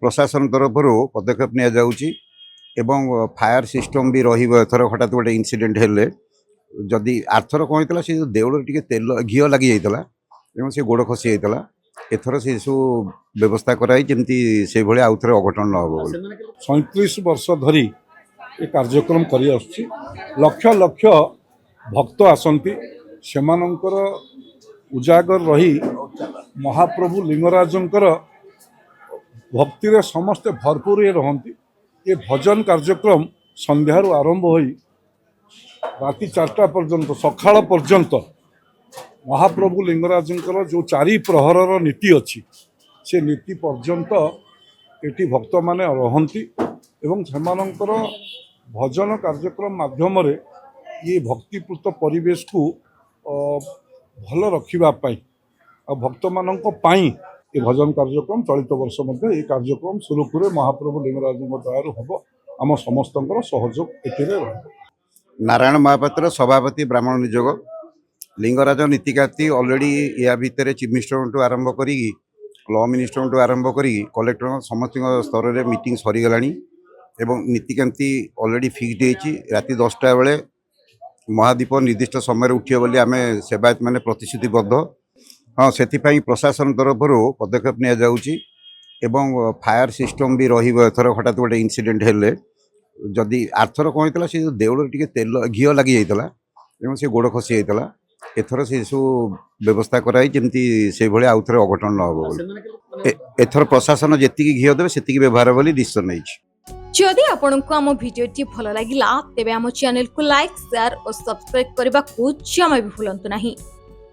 प्रशासन तरफ पदक्षेप नि जाउची एवं फायर सिस्टम भी रहिबो। एथर हठात गोटे इनसीडेंट हेले जदि आरथर कौन होता से देउल टिके तेल घी लगी जाइतला एवं से गोड़ खसी जाइतला। एथर से सब व्यवस्था कराई जेमती से भले आउ थरे अघटन न हो। 37 वर्ष धरी ये कार्यक्रम करी आसुची। लक्ष लक्ष भक्त आसंती सेमानंकर उजागर रही महाप्रभु लिंगराजंकर भक्ति रे समस्ते भरपूर रहती। ये भजन कार्यक्रम संध्यारू आरंभ होई राति 4टा पर्यंत सकाळ पर्यंत महाप्रभु लिंगराजंकर जो 4 प्रहरर नीति अच्छी से नीति पर्यंत एटी भक्त माने रहंती एवं सेमानंकर भजन कार्यक्रम माध्यम रे ये भक्तिपूत परिवेश को भल रखिबा पाई आ भक्त मानक पाई ये भजन कार्यक्रम चलित वर्ष मध्य ये कार्यक्रम सुरुखुरे महाप्रभु लिंगराजंक द्वारा हम आम समस्त सहयोग एथिरे नारायण महापात्र सभापति ब्राह्मण निजोग लिंगराज नीतिकाती ऑलरेडी या भितर चीफ मिनिस्टर टू आरंभ करी लॉ मिनिस्टर टू आरंभ करी कलेक्टर समस्त स्तर में मीटिंग सरीगला एवं नीतिकांति ऑलरेडी फिक्सड होती राति 10टा बेले महादीप निर्दिष्ट समय उठे बोली आम सेवायत मैंने प्रतिश्रुतिबद्ध। हाँ से प्रशासन तरफ पदक्षेप नि जाउची एवं फायर सिस्टम भी रहिबो। एथर हठात गोटे इनसीडेंट हेले जदि आरथर कौन होता से देउल टिके तेल घी लगी जाइतला एवं से गोड़ खसी जाइतला। एथर से सब व्यवस्था कराई जेमती से भले आउ थरे अघटन न हो। एथर प्रशासन जेतिकी घी देबे सेतिकी व्यवहार बोली डिसिजन नैछि। जदि आपंक आम भिडी भल लगा तेब आम चैनल को लाइक शेयर और सब्सक्राइब करने को जमा भी भूलु नहीं।